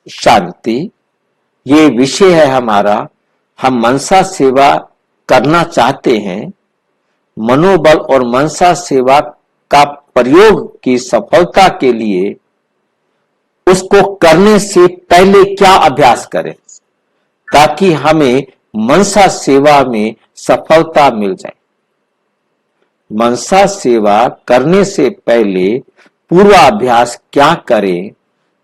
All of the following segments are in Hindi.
शांति, ये विषय है हमारा। हम मनसा सेवा करना चाहते हैं। मनोबल और मनसा सेवा का प्रयोग की सफलता के लिए उसको करने से पहले क्या अभ्यास करें ताकि हमें मनसा सेवा में सफलता मिल जाए। मनसा सेवा करने से पहले पूर्वाभ्यास क्या करें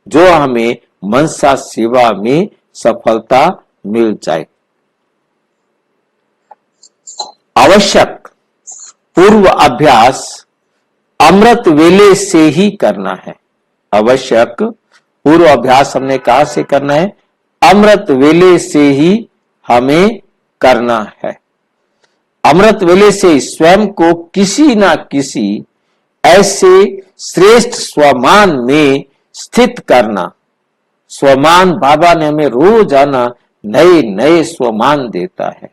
जो हमें मनसा सेवा में सफलता मिल जाए। आवश्यक पूर्व अभ्यास अमृत वेले से ही करना है। आवश्यक पूर्व अभ्यास हमने कहां से करना है? अमृत वेले से ही हमें करना है। अमृत वेले से स्वयं को किसी ना किसी ऐसे श्रेष्ठ स्वमान में स्थित करना। स्वमान बाबा ने हमें रोजाना नए नए स्वमान देता है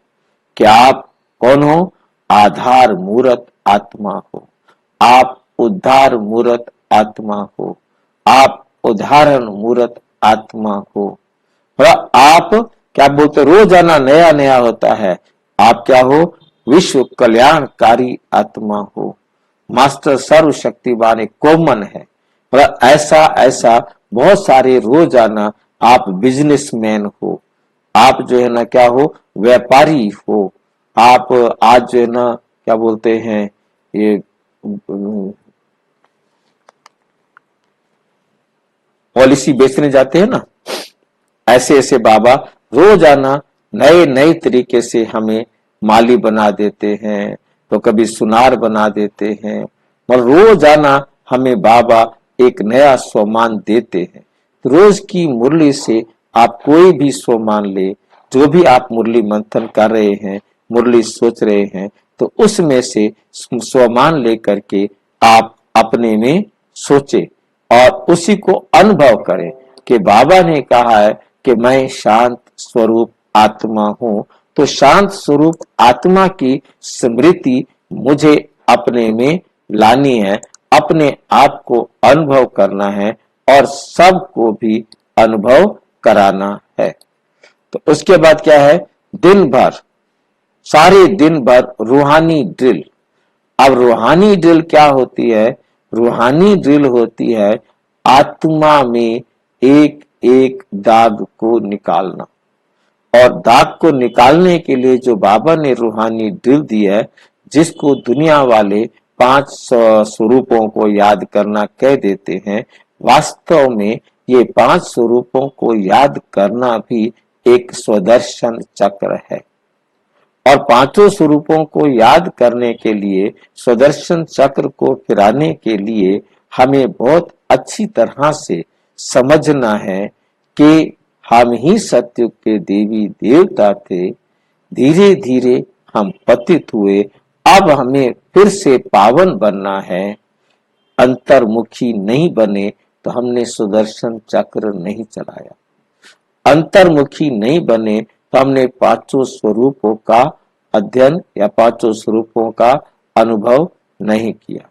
कि आप कौन हो? आधार मूर्त आत्मा हो, आप उद्धार मूर्त आत्मा हो, आप उदाहरण मूर्त आत्मा हो। आप क्या बोलते? रोजाना नया नया होता है। आप क्या हो? विश्व कल्याणकारी आत्मा हो। मास्टर सर्वशक्तिवान कॉमन है। ऐसा ऐसा बहुत सारे रोजाना आप बिजनेसमैन हो। आप जो है ना क्या हो? व्यापारी हो। आप आज जो है ना क्या बोलते हैं ये पॉलिसी बेचने जाते हैं ना, ऐसे ऐसे बाबा रोजाना नए नए तरीके से हमें माली बना देते हैं, तो कभी सुनार बना देते हैं, और रोजाना हमें बाबा एक नया स्वमान देते हैं। रोज की मुरली से आप कोई भी स्वमान ले, जो भी आप मुरली मंथन कर रहे हैं, मुरली सोच रहे हैं, तो उसमें से स्वमान लेकर के आप अपने में सोचे और उसी को अनुभव करें कि बाबा ने कहा है कि मैं शांत स्वरूप आत्मा हूं। तो शांत स्वरूप आत्मा की स्मृति मुझे अपने में लानी है, अपने आप को अनुभव करना है और सबको भी अनुभव कराना है। तो उसके बाद क्या है? दिन भर, सारे दिन भर रूहानी ड्रिल। अब रूहानी ड्रिल क्या होती है? रूहानी ड्रिल होती है आत्मा में एक एक दाग को निकालना। और दाग को निकालने के लिए जो बाबा ने रूहानी ड्रिल दी है, जिसको दुनिया वाले 5 स्वरूपों को याद करना कह देते हैं, वास्तव में ये 5 स्वरूपों को याद करना भी एक स्वदर्शन चक्र है। और 5 स्वरूपों को याद करने के लिए, स्वदर्शन चक्र को फिराने के लिए हमें बहुत अच्छी तरह से समझना है कि हम ही सत्युग के देवी देवता थे। धीरे धीरे हम पतित हुए, अब हमें फिर से पावन बनना है। अंतर्मुखी नहीं बने तो हमने सुदर्शन चक्र नहीं चलाया। अंतर्मुखी नहीं बने तो हमने 5 स्वरूपों का अध्ययन या 5 स्वरूपों का अनुभव नहीं किया।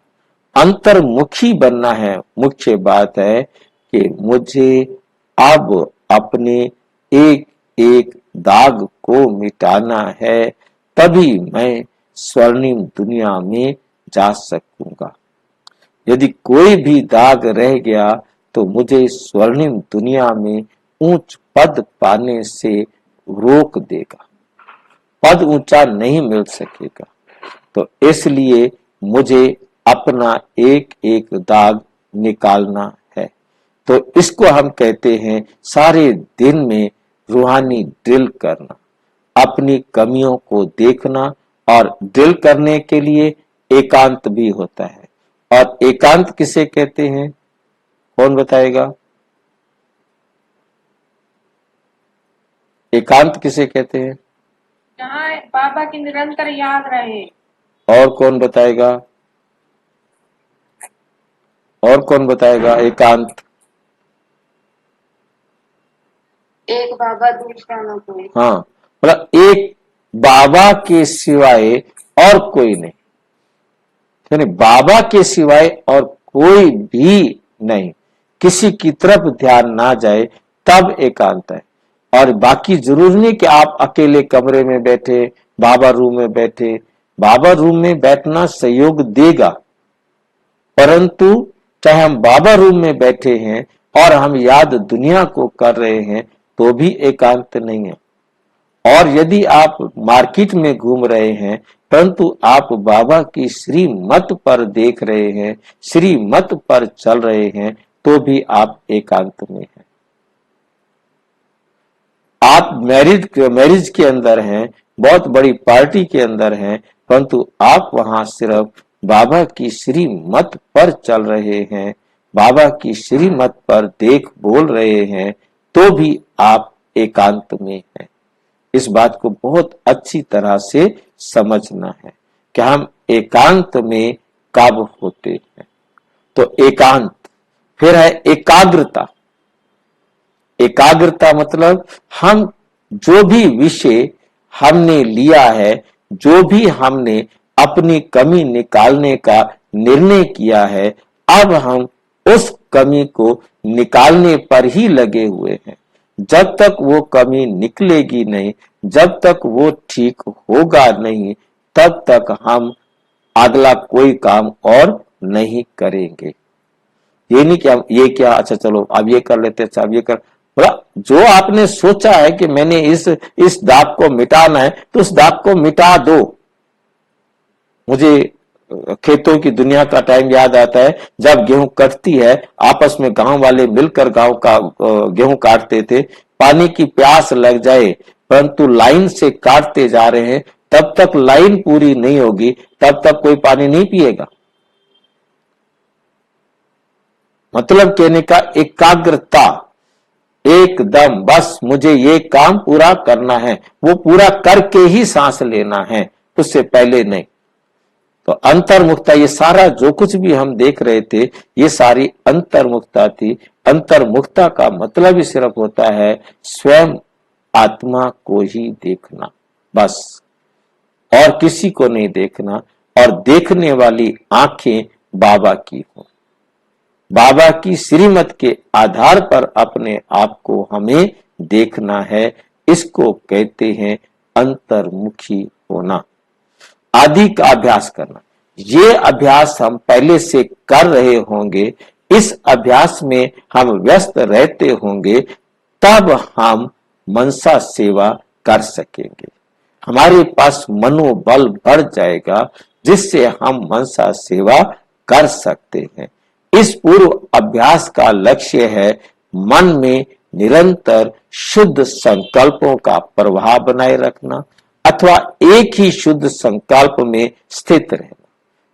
अंतर्मुखी बनना है। मुख्य बात है कि मुझे अब अपने एक एक दाग को मिटाना है, तभी मैं स्वर्णिम दुनिया में जा सकूंगा। यदि कोई भी दाग रह गया तो मुझे स्वर्णिम दुनिया में ऊंच पद पाने से रोक देगा। पद ऊंचा नहीं मिल सकेगा। तो इसलिए मुझे अपना एक एक दाग निकालना है। तो इसको हम कहते हैं सारे दिन में रूहानी ड्रिल करना, अपनी कमियों को देखना। और ड्रिल करने के लिए एकांत भी होता है। और एकांत किसे कहते हैं? कौन बताएगा? एकांत किसे कहते हैं? जहाँ बाबा की निरंतर याद रहे। और कौन बताएगा? और कौन बताएगा एकांत? एक बाबा दूसरा न कोई। हाँ, मतलब एक बाबा के सिवाय और कोई नहीं, यानी बाबा के सिवाय और कोई भी नहीं। किसी की तरफ ध्यान ना जाए, तब एकांत है। और बाकी जरूर नहीं कि आप अकेले कमरे में बैठे, बाबा रूम में बैठे। बाबा रूम में बैठना सहयोग देगा, परंतु चाहे हम बाबा रूम में बैठे हैं और हम याद दुनिया को कर रहे हैं तो भी एकांत नहीं है। और यदि आप मार्केट में घूम रहे हैं परंतु आप बाबा की श्रीमत पर देख रहे हैं, श्रीमत पर चल रहे हैं, तो भी आप एकांत में हैं। आप मैरिज के अंदर हैं, बहुत बड़ी पार्टी के अंदर हैं, परंतु आप वहां सिर्फ बाबा की श्रीमत पर चल रहे हैं, बाबा की श्रीमत पर देख बोल रहे हैं, तो भी आप एकांत में हैं। इस बात को बहुत अच्छी तरह से समझना है कि हम एकांत में कब होते हैं। तो एकांत, फिर है एकाग्रता। एकाग्रता मतलब हम जो भी विषय हमने लिया है, जो भी हमने अपनी कमी निकालने का निर्णय किया है, अब हम उस कमी को निकालने पर ही लगे हुए हैं। जब तक वो कमी निकलेगी नहीं, जब तक वो ठीक होगा नहीं, तब तक हम अगला कोई काम और नहीं करेंगे। ये नहीं कि हम ये क्या, अच्छा चलो अब ये कर लेते, अच्छा अब ये कर, जो आपने सोचा है कि मैंने इस दाग को मिटाना है तो उस दाग को मिटा दो। मुझे खेतों की दुनिया का टाइम याद आता है, जब गेहूं कटती है, आपस में गांव वाले मिलकर गेहूं काटते थे। पानी की प्यास लग जाए परंतु लाइन से काटते जा रहे हैं, तब तक लाइन पूरी नहीं होगी, तब तक कोई पानी नहीं पिएगा। मतलब कहने का एकाग्रता, एकदम बस मुझे ये काम पूरा करना है, वो पूरा करके ही सांस लेना है, उससे पहले नहीं। तो अंतर्मुखता, ये सारा जो कुछ भी हम देख रहे थे ये सारी अंतर्मुखता थी। अंतर्मुखता का मतलब ही सिर्फ होता है स्वयं आत्मा को ही देखना, बस, और किसी को नहीं देखना। और देखने वाली आंखें बाबा की हो, बाबा की श्रीमत के आधार पर अपने आप को हमें देखना है। इसको कहते हैं अंतर्मुखी होना, आदि का अभ्यास करना। ये अभ्यास हम पहले से कर रहे होंगे, इस अभ्यास में हम व्यस्त रहते होंगे, तब हम मनसा सेवा कर सकेंगे। हमारे पास मनोबल बढ़ जाएगा जिससे हम मनसा सेवा कर सकते हैं। इस पूर्व अभ्यास का लक्ष्य है मन में निरंतर शुद्ध संकल्पों का प्रवाह बनाए रखना, अथवा एक ही शुद्ध संकल्प में स्थित रहना।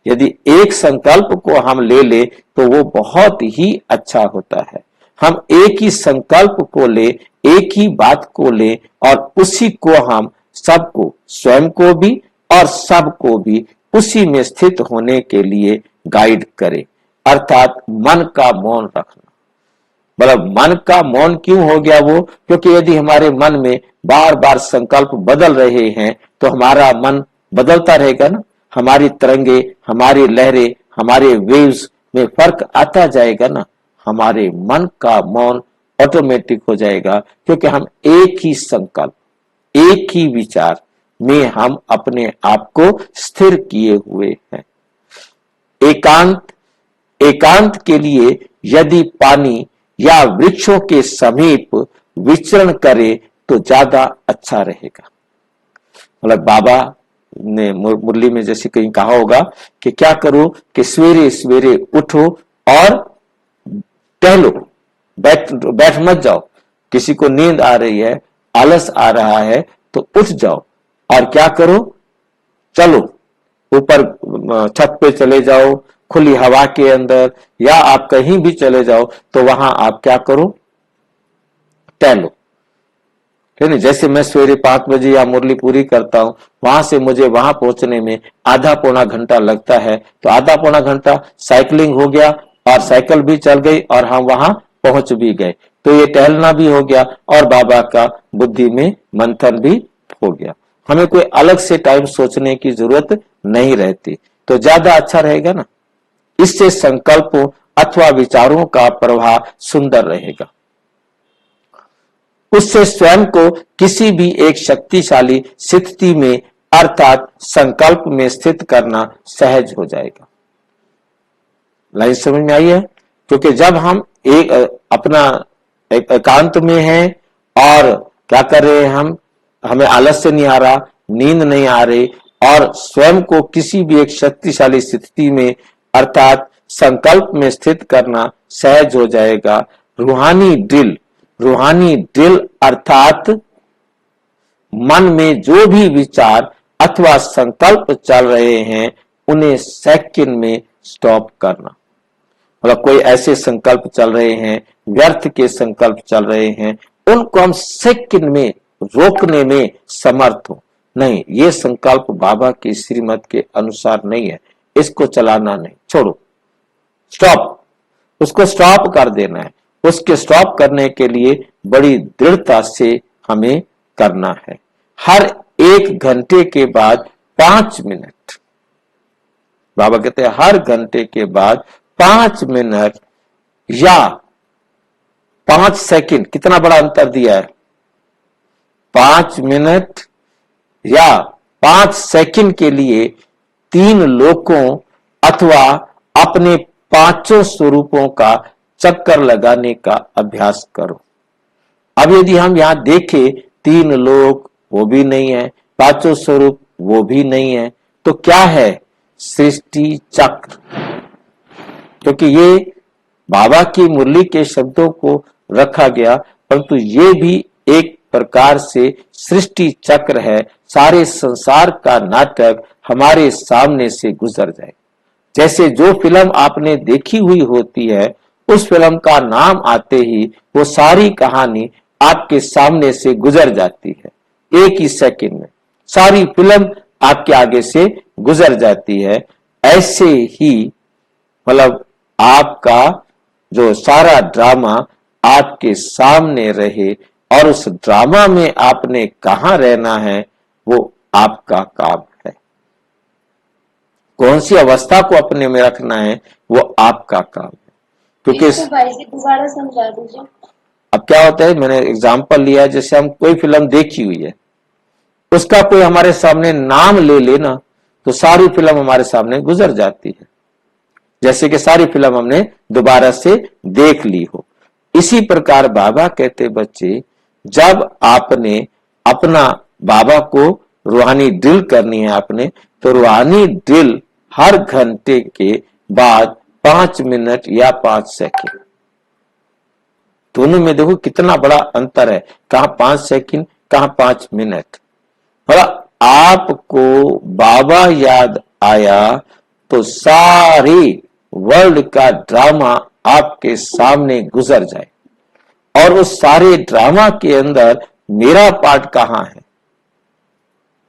यदि एक संकल्प को हम ले तो वो बहुत ही अच्छा होता है। हम एक ही संकल्प को ले, एक ही बात को ले और उसी को हम सबको, स्वयं को भी और सबको भी उसी में स्थित होने के लिए गाइड करें। अर्थात मन का मौन रखना। मतलब मन का मौन क्यों हो गया वो? क्योंकि यदि हमारे मन में बार बार संकल्प बदल रहे हैं तो हमारा मन बदलता रहेगा ना, हमारी तरंगे, हमारी लहरें, हमारे वेव्स में फर्क आता जाएगा ना। हमारे मन का मौन ऑटोमेटिक हो जाएगा क्योंकि हम एक ही संकल्प, एक ही विचार में हम अपने आप को स्थिर किए हुए हैं। एकांत के लिए यदि पानी या वृक्षों के समीप विचरण करे तो ज्यादा अच्छा रहेगा। मतलब बाबा ने मुरली में जैसे कहीं कहा होगा कि क्या करो कि सवेरे सवेरे उठो और टहलो, बैठ मत जाओ। किसी को नींद आ रही है, आलस आ रहा है तो उठ जाओ और क्या करो, चलो ऊपर छत पे चले जाओ, खुली हवा के अंदर, या आप कहीं भी चले जाओ तो वहां आप क्या करो, टहलो। ठीक है। जैसे मैं सवेरे 5 बजे या मुरली पूरी करता हूं, वहां से मुझे वहां पहुंचने में आधा पौना घंटा लगता है, तो आधा पौना घंटा साइकिलिंग हो गया और साइकिल भी चल गई और हम वहां पहुंच भी गए। तो ये टहलना भी हो गया और बाबा का बुद्धि में मंथन भी हो गया। हमें कोई अलग से टाइम सोचने की जरूरत नहीं रहती, तो ज्यादा अच्छा रहेगा ना। इससे संकल्पों अथवा विचारों का प्रवाह सुंदर रहेगा। उससे स्वयं को किसी भी एक शक्तिशाली स्थिति में अर्थात संकल्प में स्थित करना सहज हो जाएगा। लाइन समझ में आई है? क्योंकि जब हम एक अपना एकांत में हैं और क्या कर रहे हैं, हम हमें आलस्य नहीं आ रहा, नींद नहीं आ रही, और स्वयं को किसी भी एक शक्तिशाली स्थिति में अर्थात संकल्प में स्थित करना सहज हो जाएगा। रूहानी ड्रिल अर्थात मन में जो भी विचार अथवा संकल्प चल रहे हैं उन्हें सेकंड में स्टॉप करना। मतलब कोई ऐसे संकल्प चल रहे हैं, व्यर्थ के संकल्प चल रहे हैं, उनको हम सेकंड में रोकने में समर्थ हो। नहीं, ये संकल्प बाबा की श्रीमत के अनुसार नहीं है, इसको चलाना नहीं, छोड़ो, स्टॉप, उसको स्टॉप कर देना है। उसके स्टॉप करने के लिए बड़ी दृढ़ता से हमें करना है। हर 1 घंटे के बाद 5 मिनट, बाबा कहते हैं हर घंटे के बाद 5 मिनट या 5 सेकंड, कितना बड़ा अंतर दिया है, 5 मिनट या 5 सेकंड के लिए 3 लोकों अथवा अपने 5 स्वरूपों का चक्कर लगाने का अभ्यास करो। अब यदि हम यहां देखें 3 लोक वो भी नहीं है, 5 स्वरूप वो भी नहीं है, तो क्या है, सृष्टि चक्र। क्योंकि ये बाबा की मुरली के शब्दों को रखा गया, परंतु ये भी एक प्रकार से सृष्टि चक्र है। सारे संसार का नाटक हमारे सामने से गुजर जाए। जैसे जो फिल्म आपने देखी हुई होती है, उस फिल्म का नाम आते ही वो सारी कहानी आपके सामने से गुजर जाती है। एक ही सेकंड में सारी फिल्म आपके आगे से गुजर जाती है। ऐसे ही मतलब आपका जो सारा ड्रामा आपके सामने रहे और उस ड्रामा में आपने कहां रहना है, वो आपका काम है। कौन सी अवस्था को अपने में रखना है, वो आपका काम है। क्योंकि भाई जी दोबारा समझा दीजिए। अब क्या होता है, मैंने एग्जांपल लिया, जैसे हम कोई फिल्म देखी हुई है, उसका कोई हमारे सामने नाम ले लेना तो सारी फिल्म हमारे सामने गुजर जाती है, जैसे कि सारी फिल्म हमने दोबारा से देख ली हो। इसी प्रकार बाबा कहते बच्चे, जब आपने अपना बाबा को रूहानी ड्रिल करनी है आपने, तो रूहानी ड्रिल हर घंटे के बाद 5 मिनट या 5 सेकंड, दोनों में देखो कितना बड़ा अंतर है, कहां 5 सेकंड कहां 5 मिनट। मतलब आपको बाबा याद आया तो सारी वर्ल्ड का ड्रामा आपके सामने गुजर जाए, और उस सारे ड्रामा के अंदर मेरा पार्ट कहां है,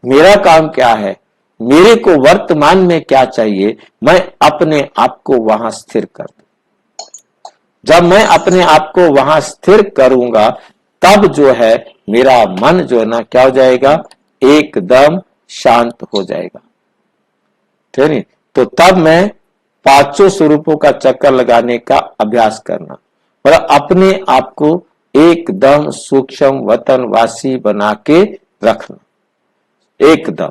मेरा काम क्या है, मेरे को वर्तमान में क्या चाहिए, मैं अपने आप को वहां स्थिर कर दूं। जब मैं अपने आप को वहां स्थिर करूंगा, तब जो है मेरा मन जो है ना क्या हो जाएगा, एकदम शांत हो जाएगा। ठीक है, तो तब मैं 5 स्वरूपों का चक्कर लगाने का अभ्यास करना और अपने आप को एकदम सूक्ष्म वतनवासी बना के रखना, एकदम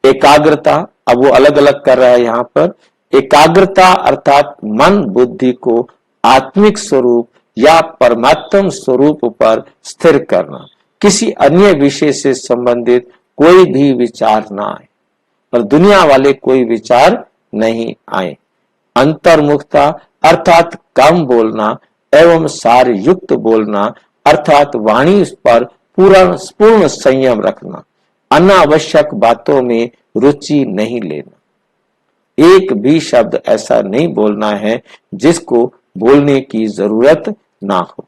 एकाग्रता। अब वो अलग अलग कर रहा है यहां पर, एकाग्रता अर्थात मन बुद्धि को आत्मिक स्वरूप या परमात्म स्वरूप पर स्थिर करना, किसी अन्य विषय से संबंधित कोई भी विचार ना आए और दुनिया वाले कोई विचार नहीं आए। अंतर्मुखता अर्थात कम बोलना एवं सार युक्त बोलना अर्थात वाणी पर पूर्ण संयम रखना, अनावश्यक बातों में रुचि नहीं लेना, एक भी शब्द ऐसा नहीं बोलना है जिसको बोलने की जरूरत ना हो,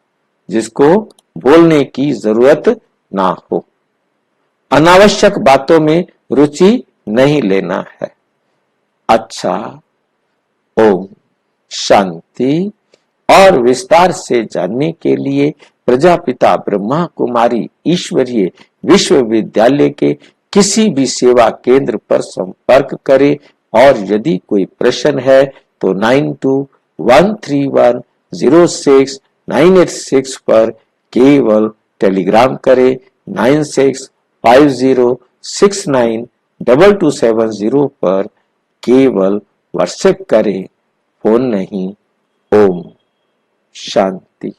जिसको बोलने की जरूरत ना हो, अनावश्यक बातों में रुचि नहीं लेना है। अच्छा, ओम शांति। और विस्तार से जानने के लिए प्रजापिता ब्रह्मा कुमारी ईश्वरीय विश्वविद्यालय के किसी भी सेवा केंद्र पर संपर्क करें, और यदि कोई प्रश्न है तो 9213106986 पर केवल टेलीग्राम करें 9650692270 पर, केवल व्हाट्सएप करें, फोन नहीं। ओम शांति।